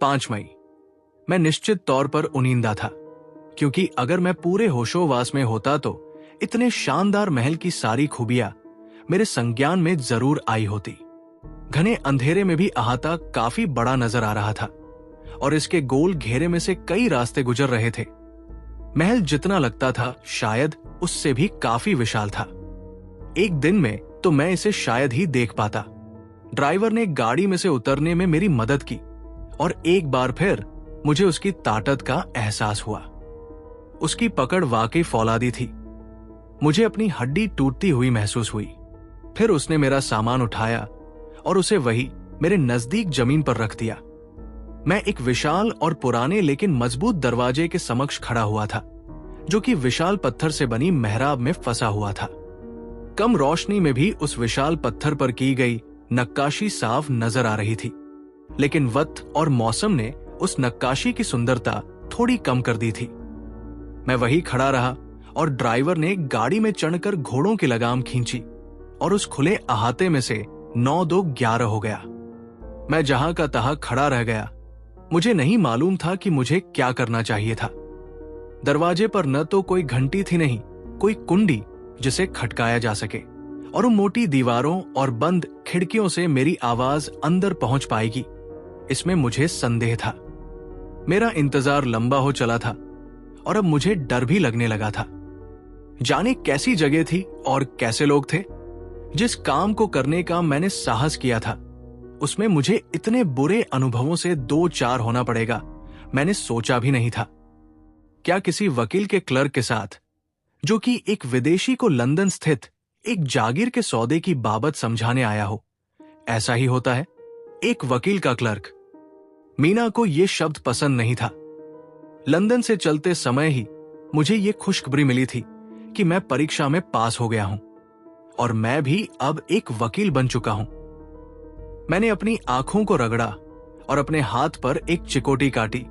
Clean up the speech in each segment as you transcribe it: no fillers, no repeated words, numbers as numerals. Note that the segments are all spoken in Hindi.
5 मई। मैं निश्चित तौर पर उनींदा था, क्योंकि अगर मैं पूरे होशोवास में होता तो इतने शानदार महल की सारी खूबियां मेरे संज्ञान में जरूर आई होती। घने अंधेरे में भी अहाता काफी बड़ा नजर आ रहा था और इसके गोल घेरे में से कई रास्ते गुजर रहे थे। महल जितना लगता था शायद उससे भी काफी विशाल था। एक दिन में तो मैं इसे शायद ही देख पाता। ड्राइवर ने गाड़ी में से उतरने में मेरी मदद की और एक बार फिर मुझे उसकी ताकत का एहसास हुआ। उसकी पकड़ वाकई फौलादी थी। मुझे अपनी हड्डी टूटती हुई महसूस हुई। फिर उसने मेरा सामान उठाया और उसे वही मेरे नजदीक जमीन पर रख दिया। मैं एक विशाल और पुराने लेकिन मजबूत दरवाजे के समक्ष खड़ा हुआ था, जो कि विशाल पत्थर से बनी मेहराब में फंसा हुआ था। कम रोशनी में भी उस विशाल पत्थर पर की गई नक्काशी साफ नजर आ रही थी, लेकिन वक्त और मौसम ने उस नक्काशी की सुंदरता थोड़ी कम कर दी थी। मैं वही खड़ा रहा और ड्राइवर ने गाड़ी में चढ़कर घोड़ों की लगाम खींची और उस खुले अहाते में से 9-2-11 हो गया। मैं जहां का तहां खड़ा रह गया। मुझे नहीं मालूम था कि मुझे क्या करना चाहिए था। दरवाजे पर न तो कोई घंटी थी, नहीं कोई कुंडी जिसे खटकाया जा सके, और उन मोटी दीवारों और बंद खिड़कियों से मेरी आवाज अंदर पहुंच पाएगी, इसमें मुझे संदेह था। मेरा इंतजार लंबा हो चला था और अब मुझे डर भी लगने लगा था। जाने कैसी जगह थी और कैसे लोग थे। जिस काम को करने का मैंने साहस किया था, उसमें मुझे इतने बुरे अनुभवों से 2-4 होना पड़ेगा, मैंने सोचा भी नहीं था। क्या किसी वकील के क्लर्क के साथ, जो कि एक विदेशी को लंदन स्थित एक जागीर के सौदे की बाबत समझाने आया हो? ऐसा ही होता है, एक वकील का क्लर्क। मीना को यह शब्द पसंद नहीं था। लंदन से चलते समय ही मुझे यह खुशखबरी मिली थी कि मैं परीक्षा में पास हो गया हूं और मैं भी अब एक वकील बन चुका हूं। मैंने अपनी आंखों को रगड़ा और अपने हाथ पर एक चिकोटी काटी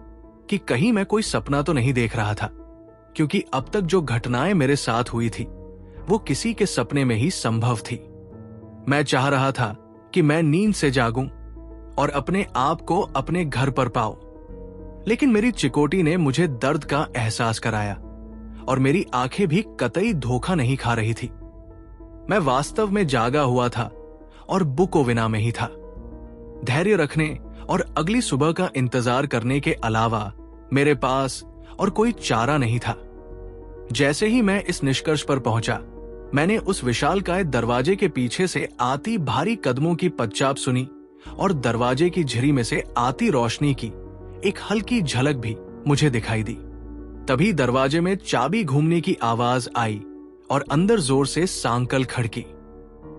कि कहीं मैं कोई सपना तो नहीं देख रहा था, क्योंकि अब तक जो घटनाएं मेरे साथ हुई थी वो किसी के सपने में ही संभव थी। मैं चाह रहा था कि मैं नींद से जागूं और अपने आप को अपने घर पर पाऊं, लेकिन मेरी चिकोटी ने मुझे दर्द का एहसास कराया और मेरी आंखें भी कतई धोखा नहीं खा रही थी। मैं वास्तव में जागा हुआ था और बुकोविना में ही था। धैर्य रखने और अगली सुबह का इंतजार करने के अलावा मेरे पास और कोई चारा नहीं था। जैसे ही मैं इस निष्कर्ष पर पहुंचा, मैंने उस विशालकाय दरवाजे के पीछे से आती भारी कदमों की पदचाप सुनी और दरवाजे की झिरी में से आती रोशनी की एक हल्की झलक भी मुझे दिखाई दी। तभी दरवाजे में चाबी घूमने की आवाज आई और अंदर जोर से सांकल खड़की।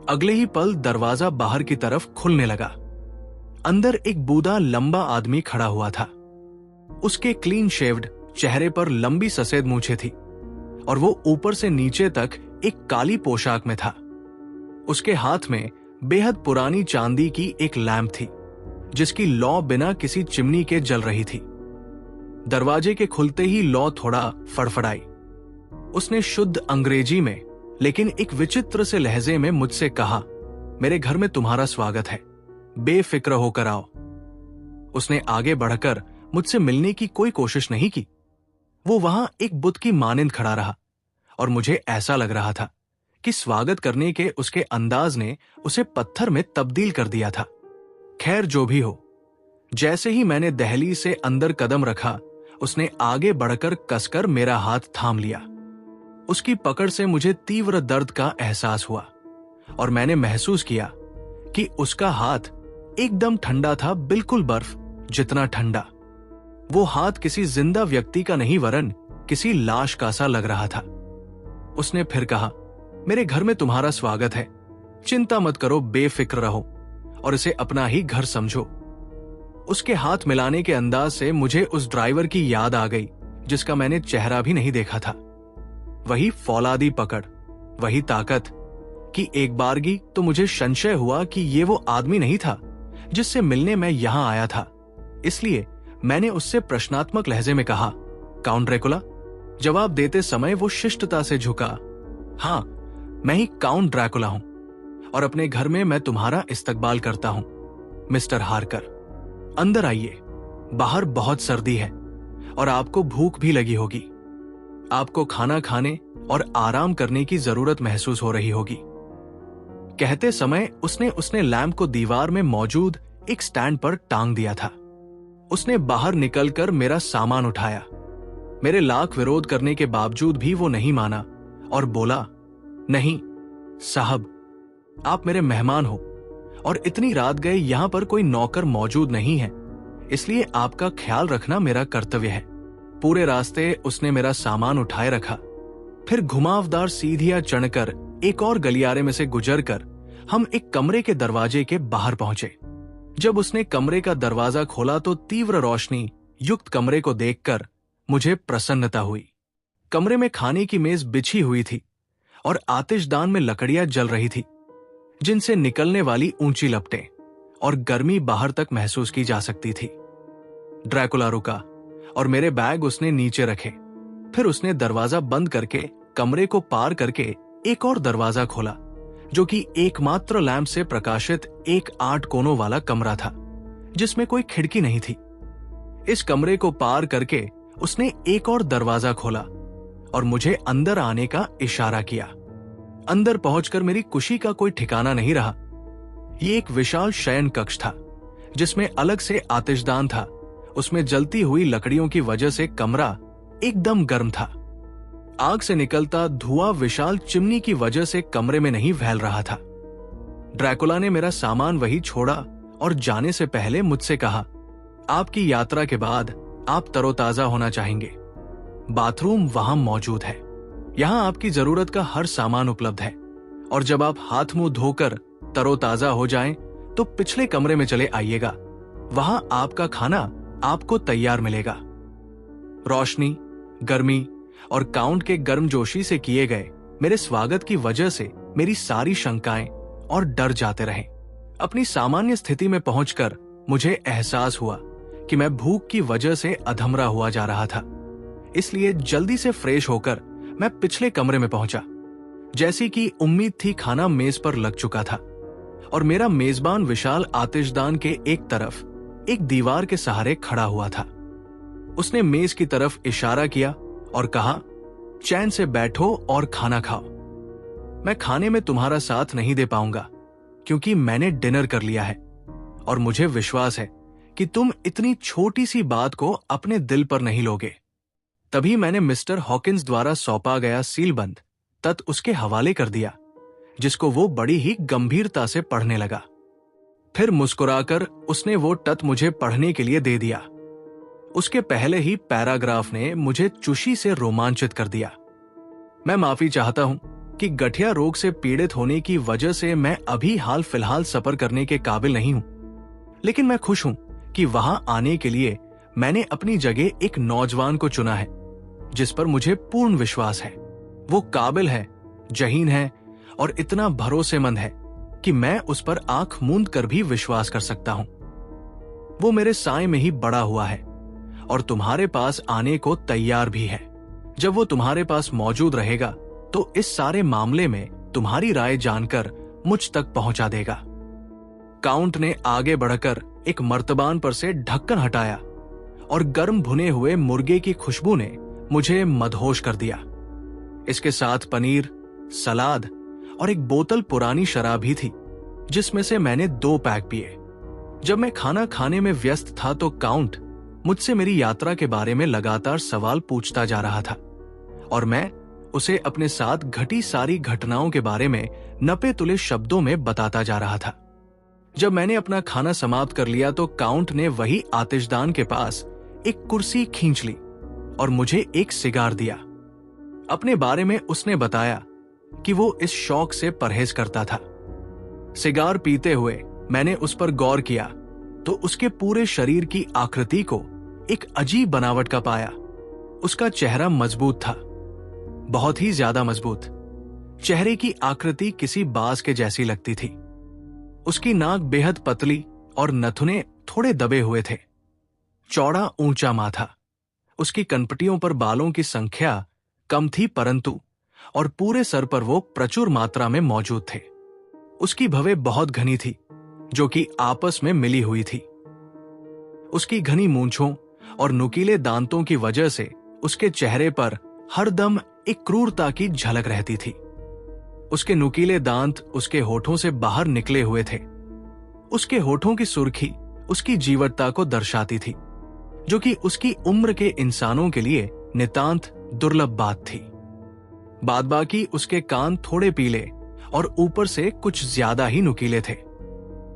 अगले ही पल दरवाजा बाहर की तरफ खुलने लगा। अंदर एक बूढ़ा लंबा आदमी खड़ा हुआ था। उसके क्लीन शेव्ड चेहरे पर लंबी सफेद मूछें थी और वो ऊपर से नीचे तक एक काली पोशाक में था। उसके हाथ में बेहद पुरानी चांदी की एक लैंप थी, जिसकी लौ बिना किसी चिमनी के जल रही थी। दरवाजे के खुलते ही लौ थोड़ा फड़फड़ाई। उसने शुद्ध अंग्रेजी में, लेकिन एक विचित्र से लहजे में मुझसे कहा, मेरे घर में तुम्हारा स्वागत है, बेफिक्र होकर आओ। उसने आगे बढ़कर मुझसे मिलने की कोई कोशिश नहीं की। वो वहां एक बुत की मानिंद खड़ा रहा और मुझे ऐसा लग रहा था कि स्वागत करने के उसके अंदाज ने उसे पत्थर में तब्दील कर दिया था। खैर, जो भी हो, जैसे ही मैंने दहलीज से अंदर कदम रखा, उसने आगे बढ़कर कसकर मेरा हाथ थाम लिया। उसकी पकड़ से मुझे तीव्र दर्द का एहसास हुआ और मैंने महसूस किया कि उसका हाथ एकदम ठंडा था, बिल्कुल बर्फ जितना ठंडा। वो हाथ किसी जिंदा व्यक्ति का नहीं वरन किसी लाश का सा लग रहा था। उसने फिर कहा, मेरे घर में तुम्हारा स्वागत है, चिंता मत करो, बेफिक्र रहो और इसे अपना ही घर समझो। उसके हाथ मिलाने के अंदाज से मुझे उस ड्राइवर की याद आ गई जिसका मैंने चेहरा भी नहीं देखा था। वही फौलादी पकड़, वही ताकत कि एक बारगी तो मुझे संशय हुआ कि ये वो आदमी नहीं था जिससे मिलने मैं यहां आया था। इसलिए मैंने उससे प्रश्नात्मक लहजे में कहा, काउंट ड्रैकुला? जवाब देते समय वो शिष्टता से झुका। हां, मैं ही काउंट ड्रैकुला हूं और अपने घर में मैं तुम्हारा इस्तकबाल करता हूं, मिस्टर हार्कर। अंदर आइए, बाहर बहुत सर्दी है और आपको भूख भी लगी होगी। आपको खाना खाने और आराम करने की जरूरत महसूस हो रही होगी। कहते समय उसने लैंप को दीवार में मौजूद एक स्टैंड पर टांग दिया था। उसने बाहर निकलकर मेरा सामान उठाया। मेरे लाख विरोध करने के बावजूद भी वो नहीं माना और बोला, नहीं साहब, आप मेरे मेहमान हो और इतनी रात गए यहां पर कोई नौकर मौजूद नहीं है, इसलिए आपका ख्याल रखना मेरा कर्तव्य है। पूरे रास्ते उसने मेरा सामान उठाए रखा। फिर घुमावदार सीढ़ियां चढ़कर एक और गलियारे में से गुजरकर हम एक कमरे के दरवाजे के बाहर पहुंचे। जब उसने कमरे का दरवाजा खोला तो तीव्र रोशनी युक्त कमरे को देखकर मुझे प्रसन्नता हुई। कमरे में खाने की मेज बिछी हुई थी और आतिशदान में लकड़ियां जल रही थी, जिनसे निकलने वाली ऊंची लपटें और गर्मी बाहर तक महसूस की जा सकती थी। ड्रैकुला रुका और मेरे बैग उसने नीचे रखे। फिर उसने दरवाजा बंद करके कमरे को पार करके एक और दरवाजा खोला, जो कि एकमात्र लैंप से प्रकाशित एक 8 कोनों वाला कमरा था, जिसमें कोई खिड़की नहीं थी। इस कमरे को पार करके उसने एक और दरवाजा खोला और मुझे अंदर आने का इशारा किया। अंदर पहुंचकर मेरी खुशी का कोई ठिकाना नहीं रहा। ये एक विशाल शयन कक्ष था, जिसमें अलग से आतिशदान था। उसमें जलती हुई लकड़ियों की वजह से कमरा एकदम गर्म था। आग से निकलता धुआं विशाल चिमनी की वजह से कमरे में नहीं फैल रहा था। ड्रैकुला ने मेरा सामान वही छोड़ा और जाने से पहले मुझसे कहा, आपकी यात्रा के बाद आप तरोताजा होना चाहेंगे। बाथरूम वहां मौजूद है। यहां आपकी जरूरत का हर सामान उपलब्ध है और जब आप हाथ मुंह धोकर तरोताजा हो जाएं, तो पिछले कमरे में चले आइएगा। वहां आपका खाना आपको तैयार मिलेगा। रोशनी, गर्मी और काउंट के गर्मजोशी से किए गए मेरे स्वागत की वजह से मेरी सारी शंकाएं और डर जाते रहे। अपनी सामान्य स्थिति में पहुंचकर मुझे एहसास हुआ कि मैं भूख की वजह से अधमरा हुआ जा रहा था। इसलिए जल्दी से फ्रेश होकर मैं पिछले कमरे में पहुंचा। जैसी कि उम्मीद थी, खाना मेज पर लग चुका था और मेरा मेजबान विशाल आतिशदान के एक तरफ एक दीवार के सहारे खड़ा हुआ था। उसने मेज की तरफ इशारा किया और कहा, चैन से बैठो और खाना खाओ। मैं खाने में तुम्हारा साथ नहीं दे पाऊंगा क्योंकि मैंने डिनर कर लिया है और मुझे विश्वास है कि तुम इतनी छोटी सी बात को अपने दिल पर नहीं लोगे। तभी मैंने मिस्टर हॉकिंस द्वारा सौंपा गया सीलबंद तत् उसके हवाले कर दिया, जिसको वो बड़ी ही गंभीरता से पढ़ने लगा। फिर मुस्कुराकर उसने वो तत् मुझे पढ़ने के लिए दे दिया। उसके पहले ही पैराग्राफ ने मुझे चुशी से रोमांचित कर दिया। मैं माफी चाहता हूं कि गठिया रोग से पीड़ित होने की वजह से मैं अभी हाल फिलहाल सफर करने के काबिल नहीं हूं, लेकिन मैं खुश हूं कि वहां आने के लिए मैंने अपनी जगह एक नौजवान को चुना है जिस पर मुझे पूर्ण विश्वास है। वो काबिल है, जहीन है और इतना भरोसेमंद है कि मैं उस पर आंख मूंद कर भी विश्वास कर सकता हूं। वो मेरे साए में ही बड़ा हुआ है और तुम्हारे पास आने को तैयार भी है। जब वो तुम्हारे पास मौजूद रहेगा तो इस सारे मामले में तुम्हारी राय जानकर मुझ तक पहुंचा देगा। काउंट ने आगे बढ़कर एक मर्तबान पर से ढक्कन हटाया और गर्म भुने हुए मुर्गे की खुशबू ने मुझे मदहोश कर दिया। इसके साथ पनीर, सलाद और एक बोतल पुरानी शराब भी थी, जिसमें से मैंने 2 पैक पिए। जब मैं खाना खाने में व्यस्त था तो काउंट मुझसे मेरी यात्रा के बारे में लगातार सवाल पूछता जा रहा था और मैं उसे अपने साथ घटी सारी घटनाओं के बारे में नपे तुले शब्दों में बताता जा रहा था। जब मैंने अपना खाना समाप्त कर लिया तो काउंट ने वही आतिशदान के पास एक कुर्सी खींच ली और मुझे एक सिगार दिया। अपने बारे में उसने बताया कि वो इस शौक से परहेज करता था। सिगार पीते हुए मैंने उस पर गौर किया तो उसके पूरे शरीर की आकृति को एक अजीब बनावट का पाया। उसका चेहरा मजबूत था, बहुत ही ज्यादा मजबूत। चेहरे की आकृति किसी बाज के जैसी लगती थी। उसकी नाक बेहद पतली और नथुने थोड़े दबे हुए थे। चौड़ा ऊंचा माथा। उसकी कनपटियों पर बालों की संख्या कम थी, परंतु और पूरे सर पर वो प्रचुर मात्रा में मौजूद थे। उसकी भवें बहुत घनी थी, जो कि आपस में मिली हुई थी। उसकी घनी मूंछों और नुकीले दांतों की वजह से उसके चेहरे पर हरदम एक क्रूरता की झलक रहती थी। उसके नुकीले दांत उसके होठों से बाहर निकले हुए थे। उसके होठों की सुर्खी उसकी जीवटता को दर्शाती थी, जो कि उसकी उम्र के इंसानों के लिए नितांत दुर्लभ बात थी। बाद बाकी उसके कान थोड़े पीले और ऊपर से कुछ ज्यादा ही नुकीले थे।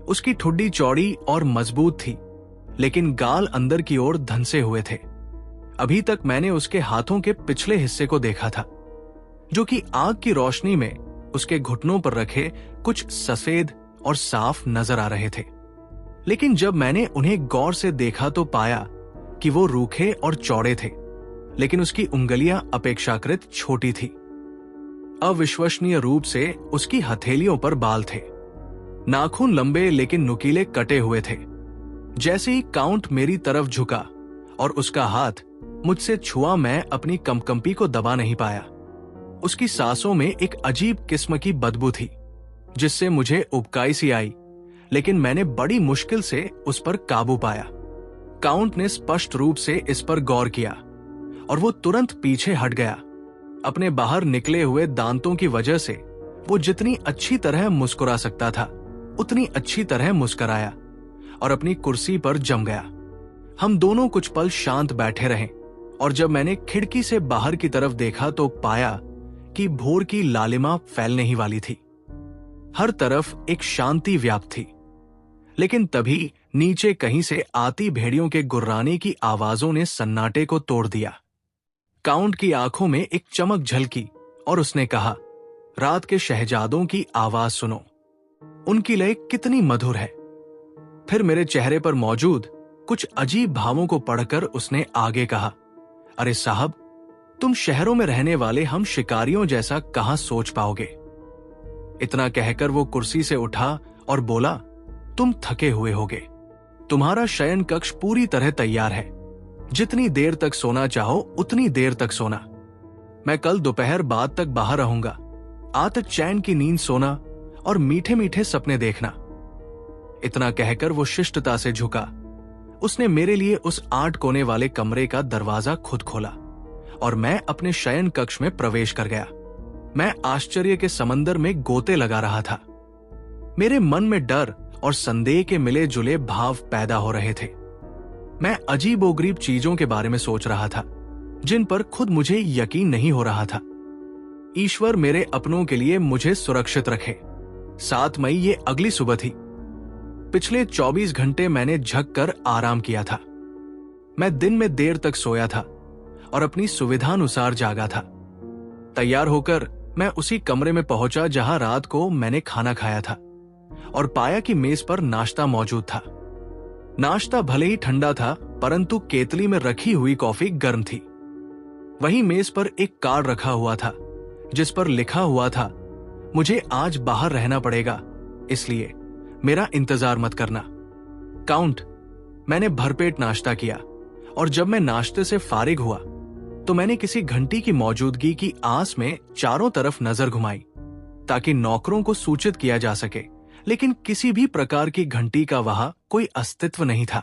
उसकी ठुड्डी चौड़ी और मजबूत थी, लेकिन गाल अंदर की ओर धंसे हुए थे। अभी तक मैंने उसके हाथों के पिछले हिस्से को देखा था, जो कि आग की रोशनी में उसके घुटनों पर रखे कुछ सफेद और साफ नजर आ रहे थे। लेकिन जब मैंने उन्हें गौर से देखा तो पाया कि वो रूखे और चौड़े थे, लेकिन उसकी उंगलियां अपेक्षाकृत छोटी थी। अविश्वसनीय रूप से उसकी हथेलियों पर बाल थे। नाखून लंबे लेकिन नुकीले कटे हुए थे। जैसे ही काउंट मेरी तरफ झुका और उसका हाथ मुझसे छुआ, मैं अपनी कंपकंपी को दबा नहीं पाया। उसकी सांसों में एक अजीब किस्म की बदबू थी, जिससे मुझे उबकाई सी आई, लेकिन मैंने बड़ी मुश्किल से उस पर काबू पाया। काउंट ने स्पष्ट रूप से इस पर गौर किया और वो तुरंत पीछे हट गया। अपने बाहर निकले हुए दांतों की वजह से वो जितनी अच्छी तरह मुस्कुरा सकता था, उतनी अच्छी तरह मुस्कुराया और अपनी कुर्सी पर जम गया। हम दोनों कुछ पल शांत बैठे रहे और जब मैंने खिड़की से बाहर की तरफ देखा तो पाया कि भोर की लालिमा फैलने ही वाली थी। हर तरफ एक शांति व्याप्त थी। लेकिन तभी नीचे कहीं से आती भेड़ियों के गुर्राने की आवाजों ने सन्नाटे को तोड़ दिया। काउंट की आंखों में एक चमक झलकी और उसने कहा, रात के शहजादों की आवाज सुनो, उनकी लय कितनी मधुर है। फिर मेरे चेहरे पर मौजूद कुछ अजीब भावों को पढ़कर उसने आगे कहा, अरे साहब, तुम शहरों में रहने वाले हम शिकारियों जैसा कहां सोच पाओगे। इतना कहकर वो कुर्सी से उठा और बोला, तुम थके हुए होगे। तुम्हारा शयन कक्ष पूरी तरह तैयार है। जितनी देर तक सोना चाहो उतनी देर तक सोना। मैं कल दोपहर बाद तक बाहर रहूंगा। आज तक चैन की नींद सोना और मीठे मीठे सपने देखना। इतना कहकर वो शिष्टता से झुका। उसने मेरे लिए उस 8 कोने वाले कमरे का दरवाजा खुद खोला और मैं अपने शयन कक्ष में प्रवेश कर गया। मैं आश्चर्य के समंदर में गोते लगा रहा था। मेरे मन में डर और संदेह के मिले जुले भाव पैदा हो रहे थे। मैं अजीबोगरीब चीजों के बारे में सोच रहा था, जिन पर खुद मुझे यकीन नहीं हो रहा था। ईश्वर मेरे अपनों के लिए मुझे सुरक्षित रखे। 7 मई ये अगली सुबह थी। पिछले 24 घंटे मैंने झक कर आराम किया था। मैं दिन में देर तक सोया था और अपनी सुविधानुसार जागा था। तैयार होकर मैं उसी कमरे में पहुंचा जहां रात को मैंने खाना खाया था और पाया कि मेज पर नाश्ता मौजूद था। नाश्ता भले ही ठंडा था, परंतु केतली में रखी हुई कॉफी गर्म थी। वहीं मेज पर एक कार्ड रखा हुआ था, जिस पर लिखा हुआ था, मुझे आज बाहर रहना पड़ेगा, इसलिए मेरा इंतजार मत करना। काउंट। मैंने भरपेट नाश्ता किया और जब मैं नाश्ते से फारिग हुआ तो मैंने किसी घंटी की मौजूदगी की आस में चारों तरफ नजर घुमाई ताकि नौकरों को सूचित किया जा सके, लेकिन किसी भी प्रकार की घंटी का वहां कोई अस्तित्व नहीं था।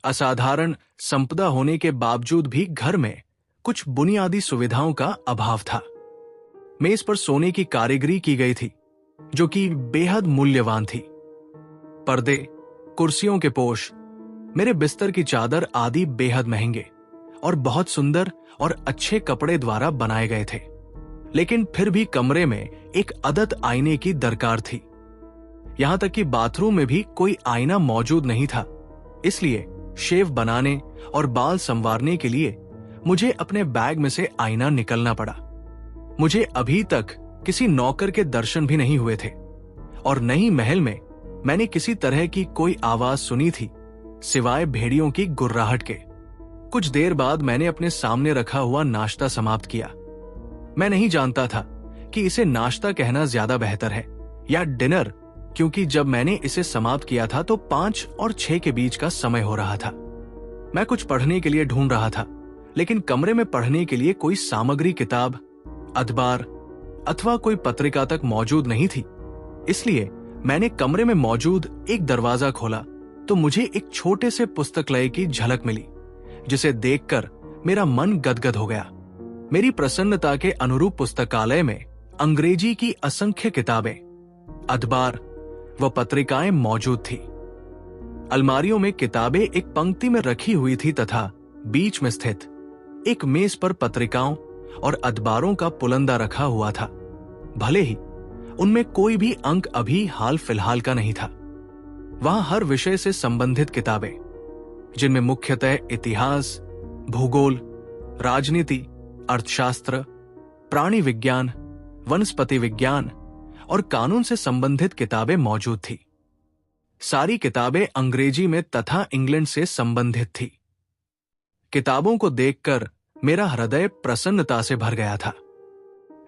असाधारण संपदा होने के बावजूद भी घर में कुछ बुनियादी सुविधाओं का अभाव था। मेज पर सोने की कारीगरी की गई थी, जो कि बेहद मूल्यवान थी। पर्दे, कुर्सियों के पोश, मेरे बिस्तर की चादर आदि बेहद महंगे और बहुत सुंदर और अच्छे कपड़े द्वारा बनाए गए थे। लेकिन फिर भी कमरे में एक अदद आईने की दरकार थी। यहां तक कि बाथरूम में भी कोई आईना मौजूद नहीं था। इसलिए शेव बनाने और बाल संवारने के लिए मुझे अपने बैग में से आईना निकलना पड़ा। मुझे अभी तक किसी नौकर के दर्शन भी नहीं हुए थे और न ही महल में मैंने किसी तरह की कोई आवाज सुनी थी सिवाय भेड़ियों की गुर्राहट के। कुछ देर बाद मैंने अपने सामने रखा हुआ नाश्ता समाप्त किया। मैं नहीं जानता था कि इसे नाश्ता कहना ज्यादा बेहतर है या डिनर, क्योंकि जब मैंने इसे समाप्त किया था तो 5 और 6 के बीच का समय हो रहा था। मैं कुछ पढ़ने के लिए ढूंढ रहा था, लेकिन कमरे में पढ़ने के लिए कोई सामग्री, किताब, अखबार अथवा कोई पत्रिका तक मौजूद नहीं थी। इसलिए मैंने कमरे में मौजूद एक दरवाजा खोला तो मुझे एक छोटे से पुस्तकालय की झलक मिली, जिसे देखकर मेरा मन गदगद हो गया। मेरी प्रसन्नता के अनुरूप पुस्तकालय में अंग्रेजी की असंख्य किताबें, अखबार व पत्रिकाएं मौजूद थी। अलमारियों में किताबें एक पंक्ति में रखी हुई थी तथा बीच में स्थित एक मेज पर पत्रिकाओं और अखबारों का पुलंदा रखा हुआ था। भले ही उनमें कोई भी अंक अभी हाल फिलहाल का नहीं था, वहां हर विषय से संबंधित किताबें, जिनमें मुख्यतः इतिहास, भूगोल, राजनीति, अर्थशास्त्र, प्राणी विज्ञान, वनस्पति विज्ञान और कानून से संबंधित किताबें मौजूद थी। सारी किताबें अंग्रेजी में तथा इंग्लैंड से संबंधित थी। किताबों को देखकर मेरा हृदय प्रसन्नता से भर गया था।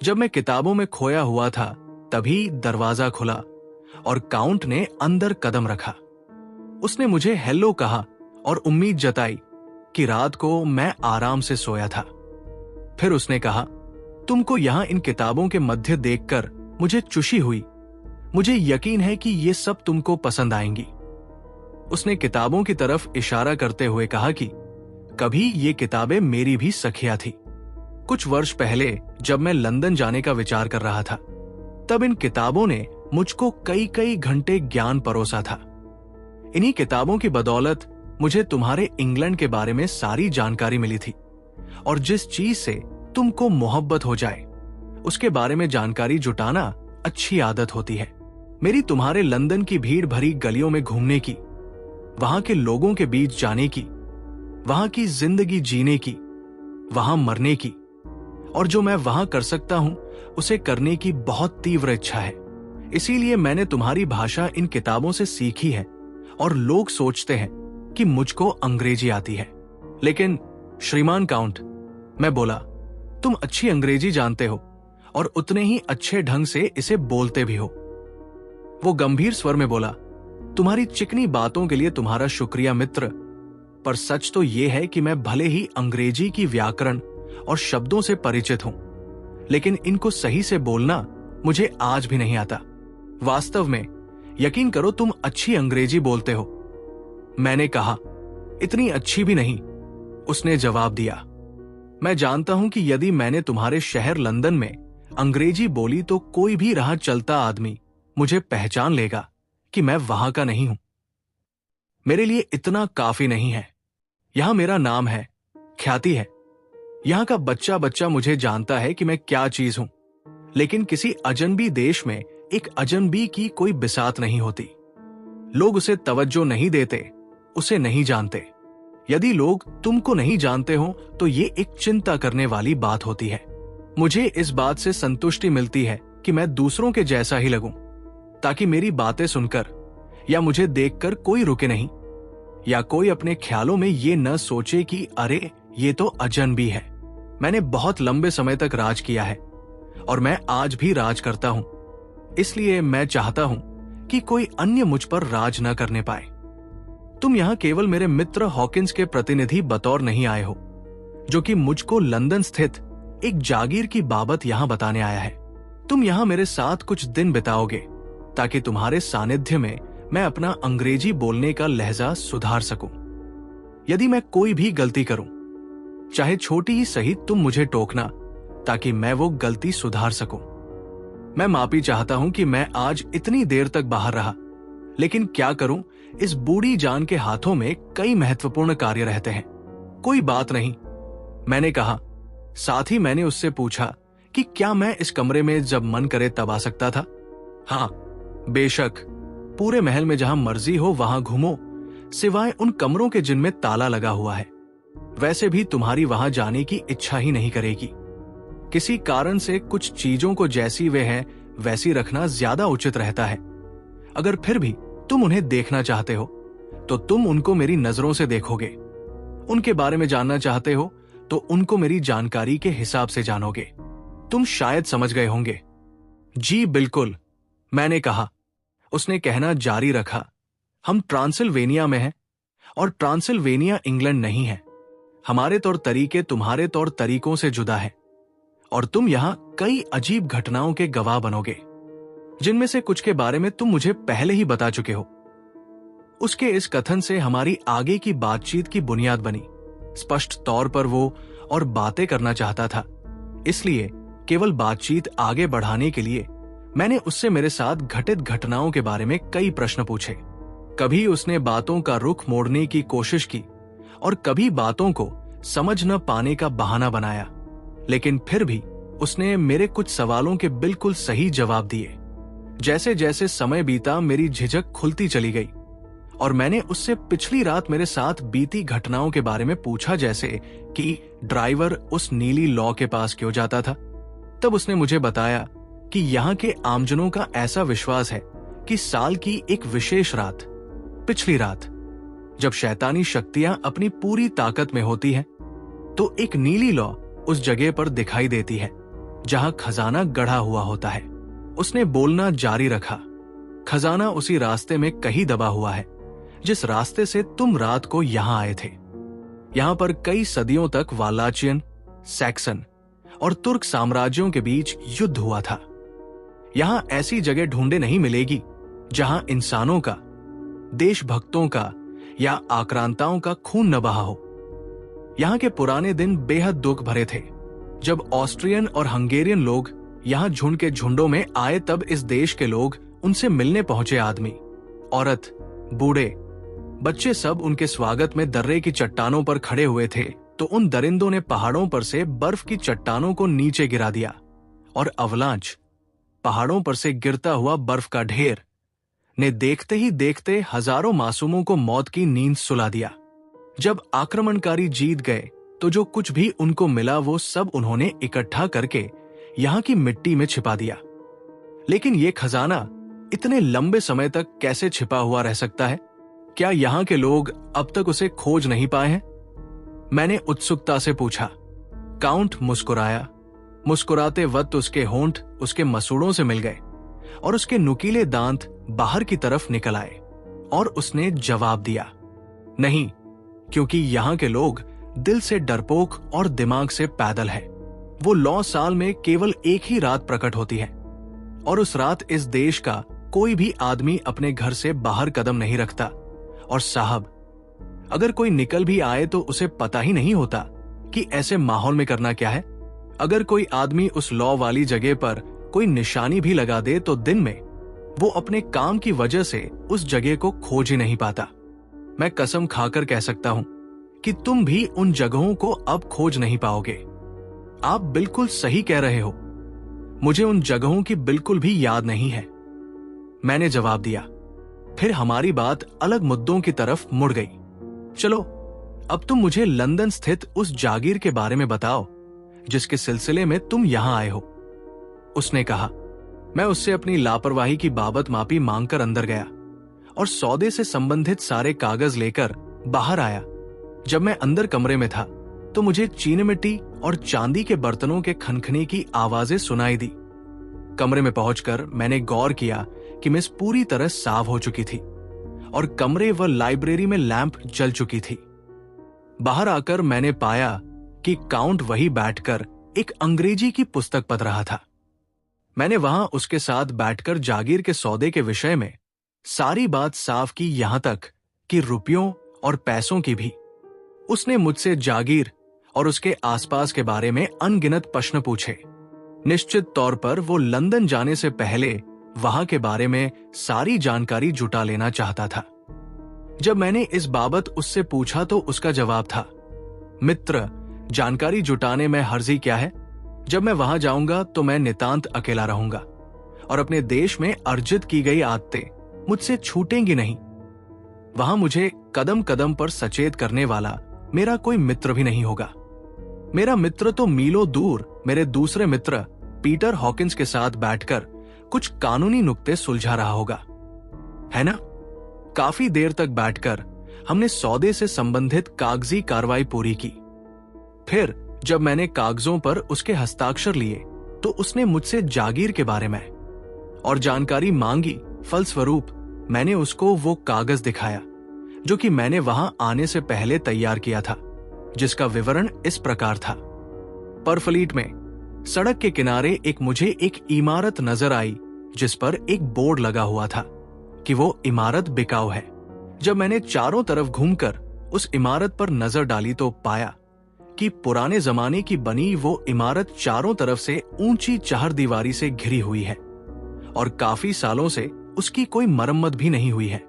जब मैं किताबों में खोया हुआ था, तभी दरवाजा खुला और काउंट ने अंदर कदम रखा। उसने मुझे हेलो कहा और उम्मीद जताई कि रात को मैं आराम से सोया था। फिर उसने कहा, तुमको यहां इन किताबों के मध्य देखकर मुझे खुशी हुई। मुझे यकीन है कि ये सब तुमको पसंद आएंगी। उसने किताबों की तरफ इशारा करते हुए कहा कि कभी ये किताबें मेरी भी सखिया थी। कुछ वर्ष पहले जब मैं लंदन जाने का विचार कर रहा था, तब इन किताबों ने मुझको कई कई घंटे ज्ञान परोसा था। इन्हीं किताबों की बदौलत मुझे तुम्हारे इंग्लैंड के बारे में सारी जानकारी मिली थी, और जिस चीज से तुमको मोहब्बत हो जाए उसके बारे में जानकारी जुटाना अच्छी आदत होती है। मेरी तुम्हारे लंदन की भीड़ भरी गलियों में घूमने की, वहां के लोगों के बीच जाने की, वहां की जिंदगी जीने की, वहां मरने की, और जो मैं वहां कर सकता हूं उसे करने की बहुत तीव्र इच्छा है। इसीलिए मैंने तुम्हारी भाषा इन किताबों से सीखी है, और लोग सोचते हैं कि मुझको अंग्रेजी आती है। लेकिन श्रीमान काउंट, मैं बोला, तुम अच्छी अंग्रेजी जानते हो और उतने ही अच्छे ढंग से इसे बोलते भी हो। वो गंभीर स्वर में बोला, तुम्हारी चिकनी बातों के लिए तुम्हारा शुक्रिया मित्र, पर सच तो यह है कि मैं भले ही अंग्रेजी की व्याकरण और शब्दों से परिचित हूं, लेकिन इनको सही से बोलना मुझे आज भी नहीं आता। वास्तव में यकीन करो, तुम अच्छी अंग्रेजी बोलते हो। मैंने कहा, इतनी अच्छी भी नहीं। उसने जवाब दिया, मैं जानता हूं कि यदि मैंने तुम्हारे शहर लंदन में अंग्रेजी बोली तो कोई भी राह चलता आदमी मुझे पहचान लेगा कि मैं वहां का नहीं हूं। मेरे लिए इतना काफी नहीं है। यहां मेरा नाम है, ख्याति है। यहां का बच्चा बच्चा मुझे जानता है कि मैं क्या चीज हूं, लेकिन किसी अजनबी देश में एक अजनबी की कोई बिसात नहीं होती। लोग उसे तवज्जो नहीं देते, उसे नहीं जानते। यदि लोग तुमको नहीं जानते हो तो ये एक चिंता करने वाली बात होती है। मुझे इस बात से संतुष्टि मिलती है कि मैं दूसरों के जैसा ही लगूं, ताकि मेरी बातें सुनकर या मुझे देखकर कोई रुके नहीं, या कोई अपने ख्यालों में ये न सोचे कि अरे ये तो अजनबी है। मैंने बहुत लंबे समय तक राज किया है और मैं आज भी राज करता हूं, इसलिए मैं चाहता हूं कि कोई अन्य मुझ पर राज न करने पाए। तुम यहां केवल मेरे मित्र हॉकिंस के प्रतिनिधि बतौर नहीं आए हो, जो कि मुझको लंदन स्थित एक जागीर की बाबत यहां बताने आया है। तुम यहां मेरे साथ कुछ दिन बिताओगे ताकि तुम्हारे सानिध्य में मैं अपना अंग्रेजी बोलने का लहजा सुधार सकूं। यदि मैं कोई भी गलती करूं, चाहे छोटी ही सही, तुम मुझे टोकना ताकि मैं वो गलती सुधार सकूं। मैं माफी चाहता हूं कि मैं आज इतनी देर तक बाहर रहा, लेकिन क्या करूं, इस बूढ़ी जान के हाथों में कई महत्वपूर्ण कार्य रहते हैं। कोई बात नहीं, मैंने कहा। साथ ही मैंने उससे पूछा कि क्या मैं इस कमरे में जब मन करे तब आ सकता था। हाँ, बेशक, पूरे महल में जहां मर्जी हो वहां घूमो, सिवाय उन कमरों के जिनमें ताला लगा हुआ है। वैसे भी तुम्हारी वहां जाने की इच्छा ही नहीं करेगी। किसी कारण से कुछ चीजों को जैसी वे हैं वैसी रखना ज्यादा उचित रहता है। अगर फिर भी तुम उन्हें देखना चाहते हो तो तुम उनको मेरी नजरों से देखोगे। उनके बारे में जानना चाहते हो तो उनको मेरी जानकारी के हिसाब से जानोगे। तुम शायद समझ गए होंगे। जी बिल्कुल, मैंने कहा। उसने कहना जारी रखा, हम ट्रांसिल्वेनिया में हैं और ट्रांसिल्वेनिया इंग्लैंड नहीं है। हमारे तौर तरीके तुम्हारे तौर तरीकों से जुदा है और तुम यहां कई अजीब घटनाओं के गवाह बनोगे, जिनमें से कुछ के बारे में तुम मुझे पहले ही बता चुके हो। उसके इस कथन से हमारी आगे की बातचीत की बुनियाद बनी। स्पष्ट तौर पर वो और बातें करना चाहता था, इसलिए केवल बातचीत आगे बढ़ाने के लिए मैंने उससे मेरे साथ घटित घटनाओं के बारे में कई प्रश्न पूछे। कभी उसने बातों का रुख मोड़ने की कोशिश की और कभी बातों को समझ न पाने का बहाना बनाया, लेकिन फिर भी उसने मेरे कुछ सवालों के बिल्कुल सही जवाब दिए। जैसे जैसे समय बीता मेरी झिझक खुलती चली गई और मैंने उससे पिछली रात मेरे साथ बीती घटनाओं के बारे में पूछा, जैसे कि ड्राइवर उस नीली लॉ के पास क्यों जाता था। तब उसने मुझे बताया कि यहाँ के आमजनों का ऐसा विश्वास है कि साल की एक विशेष रात, पिछली रात, जब शैतानी शक्तियां अपनी पूरी ताकत में होती हैं, तो एक नीली लॉ उस जगह पर दिखाई देती है जहां खजाना गढ़ा हुआ होता है। उसने बोलना जारी रखा, खजाना उसी रास्ते में कहीं दबा हुआ है जिस रास्ते से तुम रात को यहां आए थे। यहां पर कई सदियों तक वालाचियन, सैक्सन और तुर्क साम्राज्यों के बीच युद्ध हुआ था। यहां ऐसी जगह ढूंढे नहीं मिलेगी जहां इंसानों का, देशभक्तों का या आक्रांताओं का खून न बहा हो। यहां के पुराने दिन बेहद दुख भरे थे। जब ऑस्ट्रियन और हंगेरियन लोग यहां झुंड के झुंडों में आए, तब इस देश के लोग उनसे मिलने पहुंचे। आदमी, औरत, बूढ़े, बच्चे सब उनके स्वागत में दर्रे की चट्टानों पर खड़े हुए थे। तो उन दरिंदों ने पहाड़ों पर से बर्फ की चट्टानों को नीचे गिरा दिया और अवलांच, पहाड़ों पर से गिरता हुआ बर्फ का ढेर, ने देखते ही देखते हजारों मासूमों को मौत की नींद सुला दिया। जब आक्रमणकारी जीत गए तो जो कुछ भी उनको मिला वो सब उन्होंने इकट्ठा करके यहां की मिट्टी में छिपा दिया। लेकिन ये खजाना इतने लंबे समय तक कैसे छिपा हुआ रह सकता है? क्या यहां के लोग अब तक उसे खोज नहीं पाए हैं? मैंने उत्सुकता से पूछा। काउंट मुस्कुराया। मुस्कुराते वक्त उसके होंठ उसके मसूड़ों से मिल गए और उसके नुकीले दांत बाहर की तरफ निकल आए और उसने जवाब दिया, नहीं, क्योंकि यहां के लोग दिल से डरपोक और दिमाग से पैदल है। वो लौ साल में केवल एक ही रात प्रकट होती है और उस रात इस देश का कोई भी आदमी अपने घर से बाहर कदम नहीं रखता। और साहब, अगर कोई निकल भी आए तो उसे पता ही नहीं होता कि ऐसे माहौल में करना क्या है। अगर कोई आदमी उस लौ वाली जगह पर कोई निशानी भी लगा दे तो दिन में वो अपने काम की वजह से उस जगह को खोज ही नहीं पाता। मैं कसम खाकर कह सकता हूं कि तुम भी उन जगहों को अब खोज नहीं पाओगे। आप बिल्कुल सही कह रहे हो, मुझे उन जगहों की बिल्कुल भी याद नहीं है, मैंने जवाब दिया। फिर हमारी बात अलग मुद्दों की तरफ मुड़ गई। चलो, अब तुम मुझे लंदन स्थित उस जागीर के बारे में बताओ जिसके सिलसिले में तुम यहां आए हो, उसने कहा। मैं उससे अपनी लापरवाही की बाबत माफी मांगकर अंदर गया और सौदे से संबंधित सारे कागज लेकर बाहर आया। जब मैं अंदर कमरे में था तो मुझे चीनी-मिट्टी और चांदी के बर्तनों के खनखने की आवाजें सुनाई दी। कमरे में पहुंचकर मैंने गौर किया कि मेज पूरी तरह साफ हो चुकी थी और कमरे व लाइब्रेरी में लैंप जल चुकी थी। बाहर आकर मैंने पाया कि काउंट वही बैठकर एक अंग्रेजी की पुस्तक पढ़ रहा था। मैंने वहां उसके साथ बैठकर जागीर के सौदे के विषय में सारी बात साफ की, यहां तक कि रुपयों और पैसों की भी। उसने मुझसे जागीर और उसके आसपास के बारे में अनगिनत प्रश्न पूछे। निश्चित तौर पर वो लंदन जाने से पहले वहां के बारे में सारी जानकारी जुटा लेना चाहता था। जब मैंने इस बाबत उससे पूछा तो उसका जवाब था, मित्र, जानकारी जुटाने में हर्जी क्या है? जब मैं वहां जाऊंगा तो मैं नितांत अकेला रहूंगा और अपने देश में अर्जित की गई आदतें मुझसे छूटेंगी नहीं। वहां मुझे कदम कदम पर सचेत करने वाला मेरा कोई मित्र भी नहीं होगा। मेरा मित्र तो मीलों दूर मेरे दूसरे मित्र पीटर हॉकिंस के साथ बैठकर कुछ कानूनी नुक्ते सुलझा रहा होगा, है ना? काफी देर तक बैठकर हमने सौदे से संबंधित कागजी कार्रवाई पूरी की। फिर जब मैंने कागजों पर उसके हस्ताक्षर लिए तो उसने मुझसे जागीर के बारे में और जानकारी मांगी। फलस्वरूप मैंने उसको वो कागज दिखाया जो कि मैंने वहां आने से पहले तैयार किया था, जिसका विवरण इस प्रकार था। परफलीट में सड़क के किनारे मुझे एक इमारत नजर आई जिस पर एक बोर्ड लगा हुआ था कि वो इमारत बिकाऊ है, जब मैंने चारों तरफ घूमकर उस इमारत पर नजर डाली तो पाया कि पुराने जमाने की बनी वो इमारत चारों तरफ से ऊंची चहारदीवारी से घिरी हुई है और काफी सालों से उसकी कोई मरम्मत भी नहीं हुई है।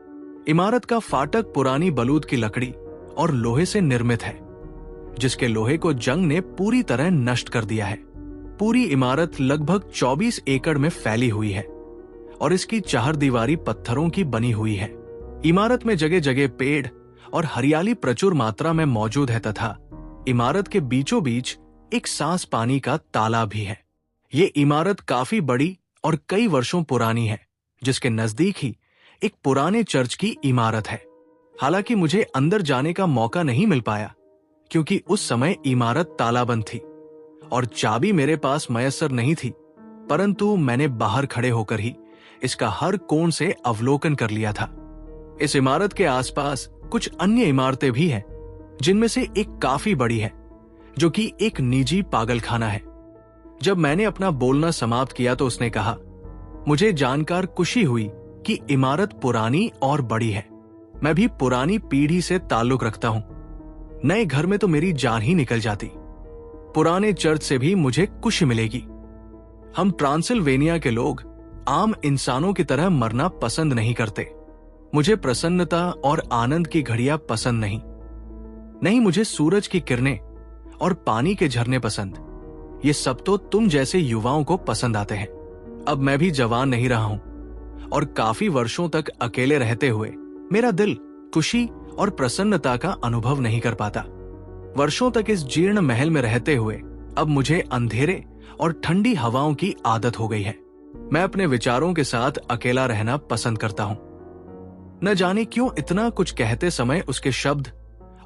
इमारत का फाटक पुरानी बलूत की लकड़ी और लोहे से निर्मित है, जिसके लोहे को जंग ने पूरी तरह नष्ट कर दिया है। पूरी इमारत लगभग 24 एकड़ में फैली हुई है और इसकी चहारदीवारी पत्थरों की बनी हुई है। इमारत में जगह जगह पेड़ और हरियाली प्रचुर मात्रा में मौजूद है तथा इमारत के बीचों बीच एक सांस पानी का तालाब भी है। ये इमारत काफी बड़ी और कई वर्षों पुरानी है, जिसके नजदीक ही एक पुराने चर्च की इमारत है। हालांकि मुझे अंदर जाने का मौका नहीं मिल पाया क्योंकि उस समय इमारत तालाबंद थी और चाबी मेरे पास मयस्सर नहीं थी, परंतु मैंने बाहर खड़े होकर ही इसका हर कोण से अवलोकन कर लिया था। इस इमारत के आसपास कुछ अन्य इमारतें भी हैं, जिनमें से एक काफी बड़ी है, जो कि एक निजी पागलखाना है। जब मैंने अपना बोलना समाप्त किया तो उसने कहा, मुझे जानकर खुशी हुई कि इमारत पुरानी और बड़ी है। मैं भी पुरानी पीढ़ी से ताल्लुक रखता हूं। नए घर में तो मेरी जान ही निकल जाती। पुराने चर्च से भी मुझे खुशी मिलेगी। हम ट्रांसिल्वेनिया के लोग आम इंसानों की तरह मरना पसंद नहीं करते। मुझे प्रसन्नता और आनंद की घड़ियां पसंद नहीं मुझे सूरज की किरणें और पानी के झरने पसंद। ये सब तो तुम जैसे युवाओं को पसंद आते हैं। अब मैं भी जवान नहीं रहा हूं और काफी वर्षों तक अकेले रहते हुए मेरा दिल खुशी और प्रसन्नता का अनुभव नहीं कर पाता। वर्षों तक इस जीर्ण महल में रहते हुए अब मुझे अंधेरे और ठंडी हवाओं की आदत हो गई है। मैं अपने विचारों के साथ अकेला रहना पसंद करता हूं। न जाने क्यों इतना कुछ कहते समय उसके शब्द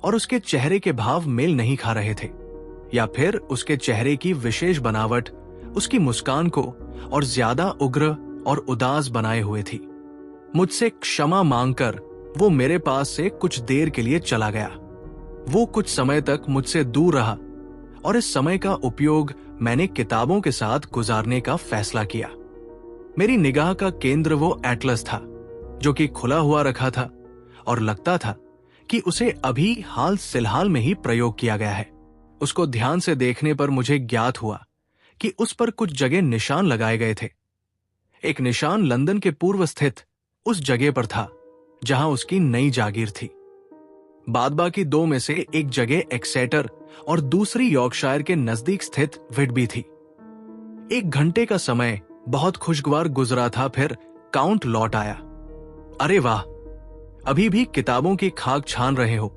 और उसके चेहरे के भाव मेल नहीं खा रहे थे, या फिर उसके चेहरे की विशेष बनावट उसकी मुस्कान को और ज्यादा उग्र और उदास बनाए हुए थी। मुझसे क्षमा मांगकर वो मेरे पास से कुछ देर के लिए चला गया। वो कुछ समय तक मुझसे दूर रहा और इस समय का उपयोग मैंने किताबों के साथ गुजारने का फैसला किया। मेरी निगाह का केंद्र वो एटलस था, जो कि खुला हुआ रखा था और लगता था कि उसे अभी हाल फिलहाल में ही प्रयोग किया गया है। उसको ध्यान से देखने पर मुझे ज्ञात हुआ कि उस पर कुछ जगह निशान लगाए गए थे। एक निशान लंदन के पूर्व स्थित उस जगह पर था जहां उसकी नई जागीर थी। बाद बाकी दो में से एक जगह एक्सेटर और दूसरी यॉर्कशायर के नजदीक स्थित व्हिटबी थी। 1 घंटे का समय बहुत खुशगवार गुजरा था। फिर काउंट लौट आया। अरे वाह, अभी भी किताबों की खाक छान रहे हो?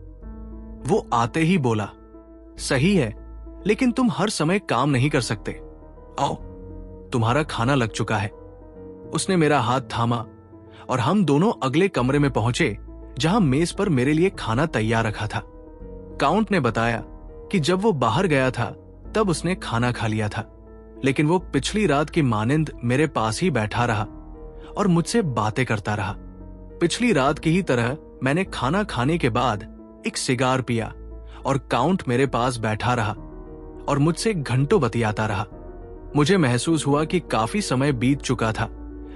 वो आते ही बोला, सही है, लेकिन तुम हर समय काम नहीं कर सकते। आओ, तुम्हारा खाना लग चुका है। उसने मेरा हाथ थामा और हम दोनों अगले कमरे में पहुंचे जहां मेज पर मेरे लिए खाना तैयार रखा था। काउंट ने बताया कि जब वो बाहर गया था तब उसने खाना खा लिया था, लेकिन वो पिछली रात की मानिंद मेरे पास ही बैठा रहा और मुझसे बातें करता रहा। पिछली रात की ही तरह मैंने खाना खाने के बाद एक सिगार पिया और काउंट मेरे पास बैठा रहा और मुझसे घंटों बतियाता रहा। मुझे महसूस हुआ कि काफी समय बीत चुका था,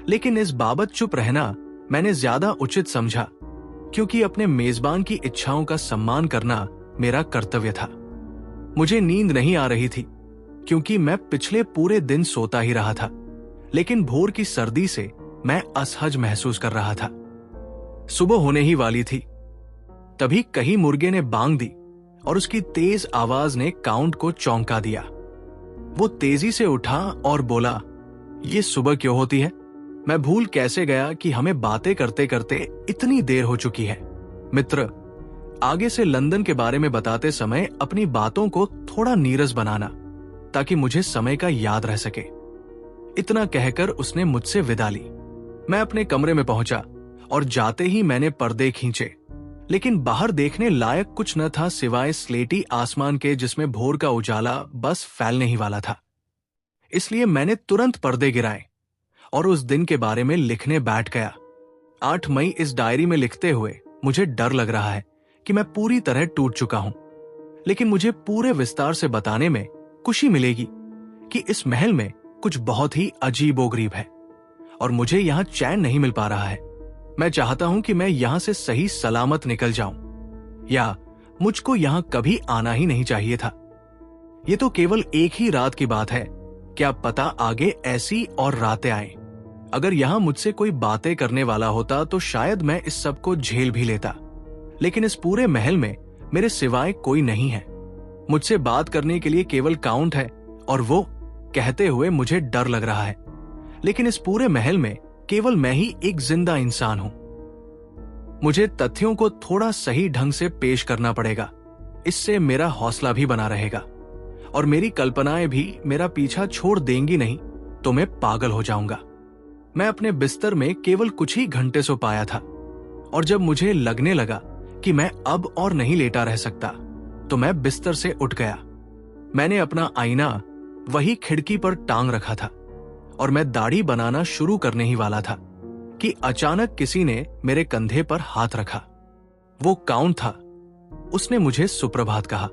लेकिन इस बाबत चुप रहना मैंने ज्यादा उचित समझा, क्योंकि अपने मेजबान की इच्छाओं का सम्मान करना मेरा कर्तव्य था। मुझे नींद नहीं आ रही थी क्योंकि मैं पिछले पूरे दिन सोता ही रहा था, लेकिन भोर की सर्दी से मैं असहज महसूस कर रहा था। सुबह होने ही वाली थी। तभी कहीं मुर्गे ने बांग दी और उसकी तेज आवाज ने काउंट को चौंका दिया। वो तेजी से उठा और बोला, ये सुबह क्यों होती है? मैं भूल कैसे गया कि हमें बातें करते करते इतनी देर हो चुकी है। मित्र, आगे से लंदन के बारे में बताते समय अपनी बातों को थोड़ा नीरस बनाना, ताकि मुझे समय का याद रह सके। इतना कहकर उसने मुझसे विदा ली। मैं अपने कमरे में पहुंचा और जाते ही मैंने पर्दे खींचे, लेकिन बाहर देखने लायक कुछ न था सिवाय स्लेटी आसमान के, जिसमें भोर का उजाला बस फैलने ही वाला था। इसलिए मैंने तुरंत पर्दे गिराए और उस दिन के बारे में लिखने बैठ गया। 8 मई इस डायरी में लिखते हुए मुझे डर लग रहा है कि मैं पूरी तरह टूट चुका हूं, लेकिन मुझे पूरे विस्तार से बताने में खुशी मिलेगी कि इस महल में कुछ बहुत ही अजीबोगरीब है और मुझे यहां चैन नहीं मिल पा रहा है। मैं चाहता हूं कि मैं यहां से सही सलामत निकल जाऊं, या मुझको यहां कभी आना ही नहीं चाहिए था। ये तो केवल एक ही रात की बात है, क्या पता आगे ऐसी और रातें आए। अगर यहां मुझसे कोई बातें करने वाला होता तो शायद मैं इस सब को झेल भी लेता, लेकिन इस पूरे महल में मेरे सिवाय कोई नहीं है। मुझसे बात करने के लिए केवल काउंट है, और वो कहते हुए मुझे डर लग रहा है। लेकिन इस पूरे महल में केवल मैं ही एक जिंदा इंसान हूं। मुझे तथ्यों को थोड़ा सही ढंग से पेश करना पड़ेगा, इससे मेरा हौसला भी बना रहेगा, और मेरी कल्पनाएं भी मेरा पीछा छोड़ देंगी नहीं तो मैं पागल हो जाऊंगा। मैं अपने बिस्तर में केवल कुछ ही घंटे सो पाया था, और जब मुझे लगने लगा कि मैं अब और नहीं लेटा रह सकता, तो मैं बिस्तर से उठ गया। मैंने अपना आईना वही खिड़की पर टांग रखा था, और मैं दाढ़ी बनाना शुरू करने ही वाला था कि अचानक किसी ने मेरे कंधे पर हाथ रखा। वो काउंट था। उसने मुझे सुप्रभात कहा।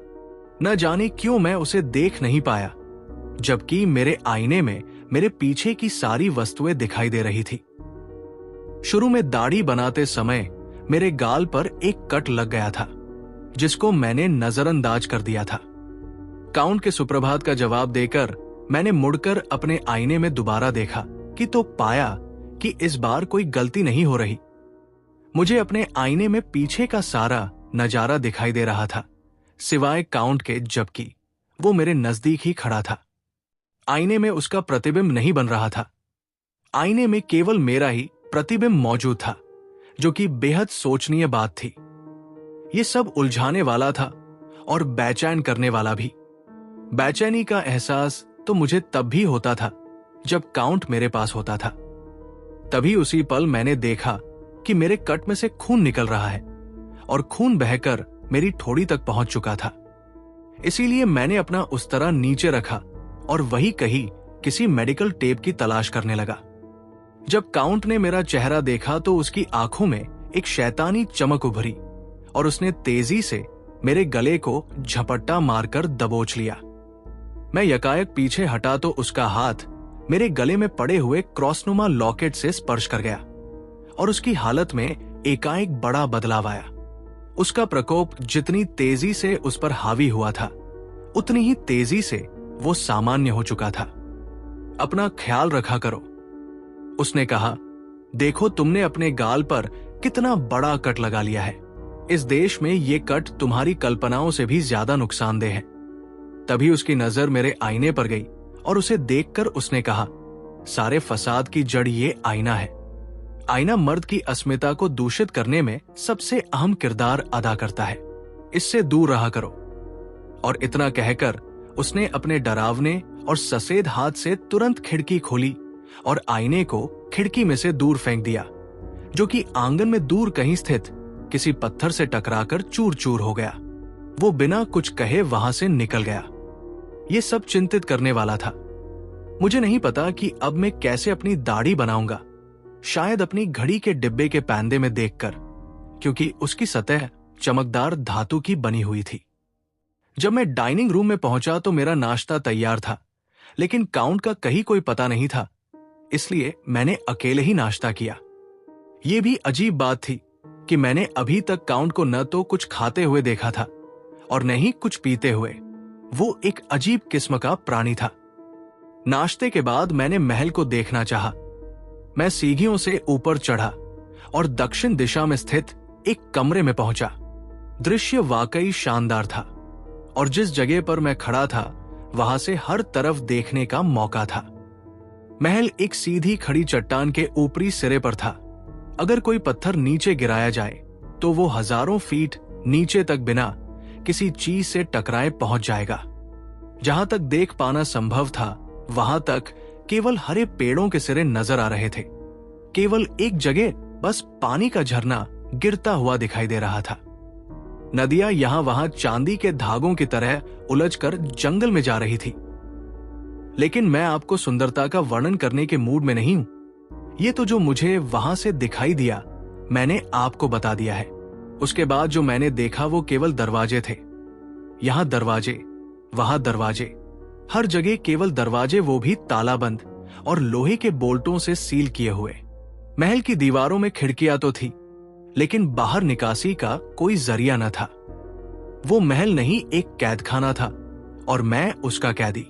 न जाने क्यों मैं उसे देख नहीं पाया, जबकि मेरे आईने में मेरे पीछे की सारी वस्तुएं दिखाई दे रही थी। शुरू में दाढ़ी बनाते समय मेरे गाल पर एक कट लग गया था, जिसको मैंने नजरअंदाज कर दिया था। काउंट के सुप्रभात का जवाब देकर मैंने मुड़कर अपने आईने में दोबारा देखा कि तो पाया कि इस बार कोई गलती नहीं हो रही। मुझे अपने आईने में पीछे का सारा नजारा दिखाई दे रहा था, सिवाय काउंट के, जबकि वो मेरे नजदीक ही खड़ा था। आईने में उसका प्रतिबिंब नहीं बन रहा था। आईने में केवल मेरा ही प्रतिबिंब मौजूद था, जो कि बेहद सोचनीय बात थी। ये सब उलझाने वाला था और बेचैन करने वाला भी। बेचैनी का एहसास तो मुझे तब भी होता था जब काउंट मेरे पास होता था। तभी उसी पल मैंने देखा कि मेरे कट में से खून निकल रहा है, और खून बहकर मेरी ठोड़ी तक पहुंच चुका था। इसीलिए मैंने अपना उस्तरा नीचे रखा और वही कहीं किसी मेडिकल टेप की तलाश करने लगा। जब काउंट ने मेरा चेहरा देखा तो उसकी आंखों में एक शैतानी चमक उभरी, और उसने तेजी से मेरे गले को झपट्टा मारकर दबोच लिया। मैं यकायक पीछे हटा तो उसका हाथ मेरे गले में पड़े हुए क्रॉसनुमा लॉकेट से स्पर्श कर गया, और उसकी हालत में एकाएक बड़ा बदलाव आया। उसका प्रकोप जितनी तेजी से उस पर हावी हुआ था, उतनी ही तेजी से वो सामान्य हो चुका था। अपना ख्याल रखा करो, उसने कहा। देखो, तुमने अपने गाल पर कितना बड़ा कट लगा लिया है। इस देश में ये कट तुम्हारी कल्पनाओं से भी ज्यादा नुकसानदेह है। तभी उसकी नजर मेरे आईने पर गई, और उसे देखकर उसने कहा, सारे फसाद की जड़ ये आईना है। आईना मर्द की अस्मिता को दूषित करने में सबसे अहम किरदार अदा करता है। इससे दूर रहा करो। और इतना कहकर उसने अपने डरावने और सफेद हाथ से तुरंत खिड़की खोली और आईने को खिड़की में से दूर फेंक दिया, जो कि आंगन में दूर कहीं स्थित किसी पत्थर से टकराकर चूर चूर हो गया। वो बिना कुछ कहे वहां से निकल गया। ये सब चिंतित करने वाला था। मुझे नहीं पता कि अब मैं कैसे अपनी दाढ़ी बनाऊंगा, शायद अपनी घड़ी के डिब्बे के पैंदे में देखकर, क्योंकि उसकी सतह चमकदार धातु की बनी हुई थी। जब मैं डाइनिंग रूम में पहुंचा तो मेरा नाश्ता तैयार था, लेकिन काउंट का कहीं कोई पता नहीं था, इसलिए मैंने अकेले ही नाश्ता किया। यह भी अजीब बात थी कि मैंने अभी तक काउंट को न तो कुछ खाते हुए देखा था और न ही कुछ पीते हुए। वो एक अजीब किस्म का प्राणी था। नाश्ते के बाद मैंने महल को देखना चाहा। मैं सीढ़ियों से ऊपर चढ़ा और दक्षिण दिशा में स्थित एक कमरे में पहुंचा। दृश्य वाकई शानदार था, और जिस जगह पर मैं खड़ा था वहां से हर तरफ देखने का मौका था। महल एक सीधी खड़ी चट्टान के ऊपरी सिरे पर था। अगर कोई पत्थर नीचे गिराया जाए तो वो हजारों फीट नीचे तक बिना किसी चीज से टकराए पहुंच जाएगा। जहां तक देख पाना संभव था, वहां तक केवल हरे पेड़ों के सिरे नजर आ रहे थे। केवल एक जगह बस पानी का झरना गिरता हुआ दिखाई दे रहा था। नदियां यहां वहां चांदी के धागों की तरह उलझकर जंगल में जा रही थी। लेकिन मैं आपको सुंदरता का वर्णन करने के मूड में नहीं हूं। ये तो जो मुझे वहां से दिखाई दिया मैंने आपको बता दिया है। उसके बाद जो मैंने देखा वो केवल दरवाजे थे। यहां दरवाजे, वहां दरवाजे, हर जगह केवल दरवाजे, वो भी तालाबंद और लोहे के बोल्टों से सील किए हुए। महल की दीवारों में खिड़कियां तो थी, लेकिन बाहर निकासी का कोई जरिया न था। वो महल नहीं, एक कैदखाना था और मैं उसका कैदी।